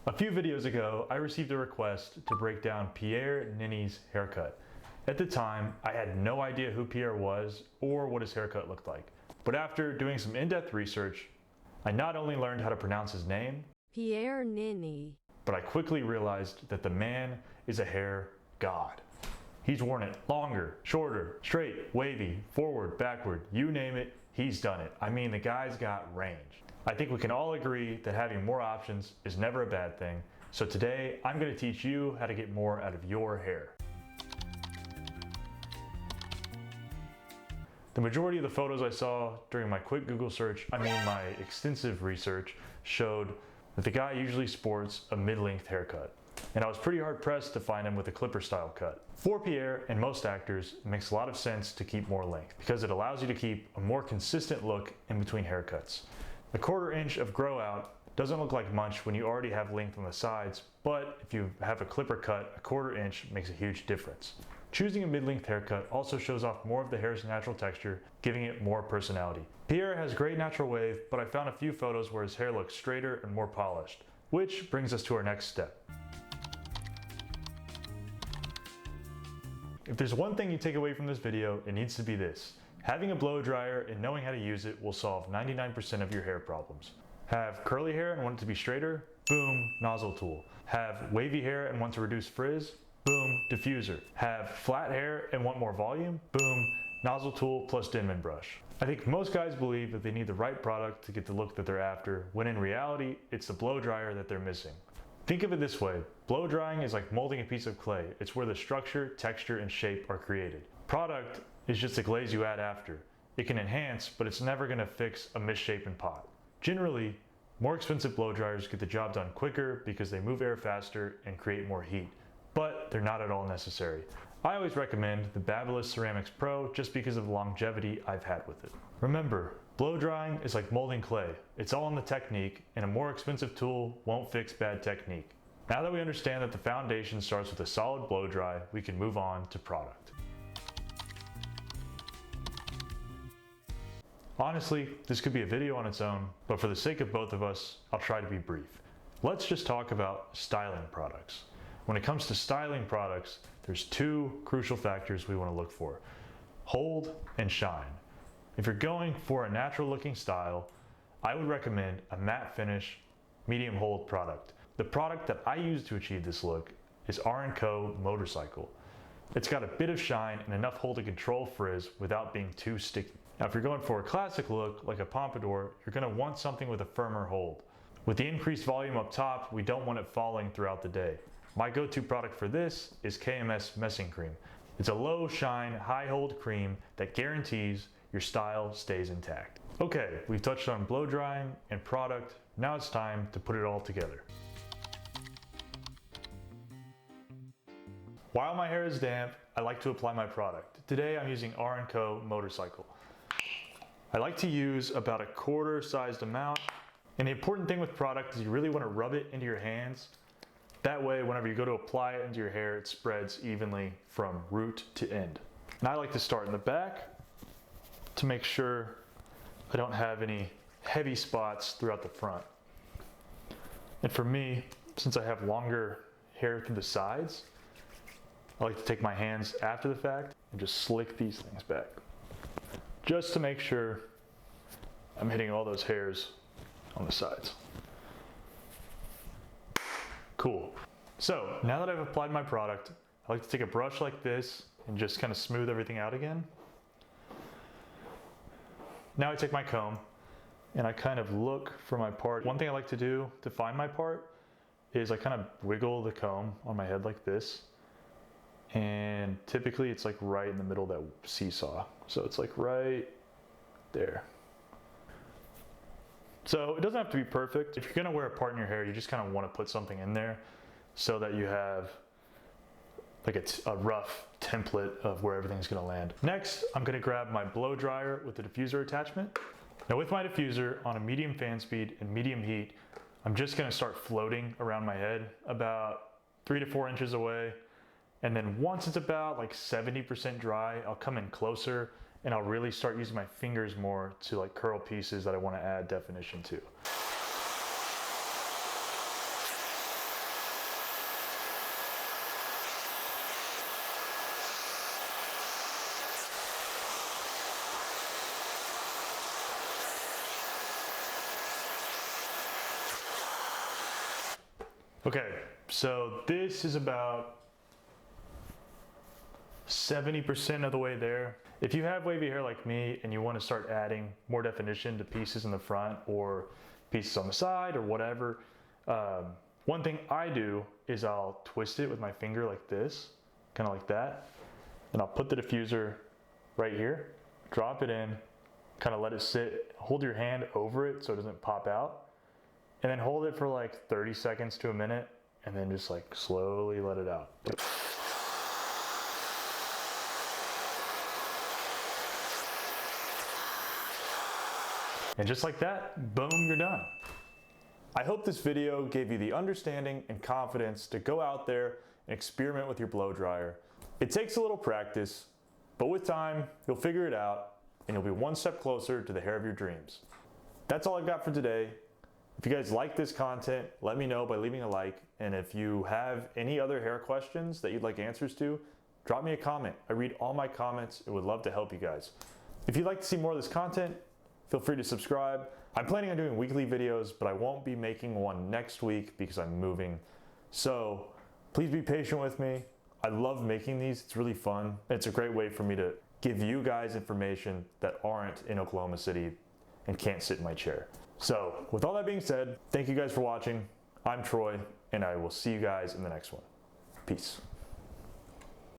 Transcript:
A few videos ago, I received a request to break down Pierre Niney's haircut. At the time, I had no idea who Pierre was or what his haircut looked like. But after doing some in-depth research, I not only learned how to pronounce his name, Pierre Niney, but I quickly realized that the man is a hair god. He's worn it longer, shorter, straight, wavy, forward, backward, you name it, he's done it. I mean, the guy's got range. I think we can all agree that having more options is never a bad thing. So today, I'm going to teach you how to get more out of your hair. The majority of the photos I saw during my quick Google search, my extensive research, showed that the guy usually sports a mid-length haircut. And I was pretty hard pressed to find him with a clipper style cut. For Pierre and most actors, it makes a lot of sense to keep more length because it allows you to keep a more consistent look in between haircuts. A 1/4 inch of grow out doesn't look like much when you already have length on the sides, but if you have a clipper cut, a 1/4 inch makes a huge difference. Choosing a mid-length haircut also shows off more of the hair's natural texture, giving it more personality. Pierre has great natural wave, but I found a few photos where his hair looks straighter and more polished, which brings us to our next step. If there's one thing you take away from this video, it needs to be this. Having a blow dryer and knowing how to use it will solve 99% of your hair problems. Have curly hair and want it to be straighter? Boom, nozzle tool. Have wavy hair and want to reduce frizz? Boom, diffuser. Have flat hair and want more volume? Boom, nozzle tool plus Denman brush. I think most guys believe that they need the right product to get the look that they're after, when in reality, it's the blow dryer that they're missing. Think of it this way, blow drying is like molding a piece of clay. It's where the structure, texture, and shape are created. Product is just a glaze you add after. It can enhance, but it's never gonna fix a misshapen pot. Generally, more expensive blow dryers get the job done quicker because they move air faster and create more heat, but they're not at all necessary. I always recommend the Babyliss Ceramics Pro just because of the longevity I've had with it. Remember, blow drying is like molding clay. It's all in the technique, and a more expensive tool won't fix bad technique. Now that we understand that the foundation starts with a solid blow dry, we can move on to product. Honestly, this could be a video on its own, but for the sake of both of us, I'll try to be brief. Let's just talk about styling products. When it comes to styling products, there's two crucial factors we want to look for: hold and shine. If you're going for a natural looking style, I would recommend a matte finish, medium hold product. The product that I use to achieve this look is R&Co Motorcycle. It's got a bit of shine and enough hold to control frizz without being too sticky. Now, if you're going for a classic look like a pompadour, you're going to want something with a firmer hold. With the increased volume up top, we don't want it falling throughout the day. My go-to product for this is KMS Messing Cream. It's a low shine, high hold cream that guarantees your style stays intact. Okay, we've touched on blow drying and product. Now it's time to put it all together. While my hair is damp, I like to apply my product. Today I'm using R&Co Motorcycle. I like to use about a 1/4 sized amount. And the important thing with product is you really want to rub it into your hands. That way, whenever you go to apply it into your hair, it spreads evenly from root to end. And I like to start in the back to make sure I don't have any heavy spots throughout the front. And for me, since I have longer hair through the sides, I like to take my hands after the fact and just slick these things back, just to make sure I'm hitting all those hairs on the sides. Cool. So now that I've applied my product, I like to take a brush like this and just kind of smooth everything out again. Now I take my comb and I kind of look for my part. One thing I like to do to find my part is I kind of wiggle the comb on my head like this. And typically it's like right in the middle of that seesaw. So it's like right there. So it doesn't have to be perfect. If you're gonna wear a part in your hair, you just kind of want to put something in there so that you have like a rough template of where everything's gonna land. Next, I'm gonna grab my blow dryer with the diffuser attachment. Now with my diffuser on a medium fan speed and medium heat, I'm just gonna start floating around my head about 3 to 4 inches away. And then once it's about like 70% dry, I'll come in closer and I'll really start using my fingers more to like curl pieces that I want to add definition to. Okay, so this is about 70% of the way there. If you have wavy hair like me and you want to start adding more definition to pieces in the front or pieces on the side or whatever, one thing I do is I'll twist it with my finger like this, kind of like that, and I'll put the diffuser right here, drop it in, kind of let it sit, hold your hand over it so it doesn't pop out, and then hold it for like 30 seconds to a minute, and then just like slowly let it out. And just like that, boom, you're done. I hope this video gave you the understanding and confidence to go out there and experiment with your blow dryer. It takes a little practice, but with time, you'll figure it out and you'll be one step closer to the hair of your dreams. That's all I've got for today. If you guys like this content, let me know by leaving a like. And if you have any other hair questions that you'd like answers to, drop me a comment. I read all my comments and would love to help you guys. If you'd like to see more of this content, feel free to subscribe. I'm planning on doing weekly videos, but I won't be making one next week because I'm moving. So please be patient with me. I love making these, it's really fun. It's a great way for me to give you guys information that aren't in Oklahoma City and can't sit in my chair. So with all that being said, thank you guys for watching. I'm Troy, and I will see you guys in the next one. Peace.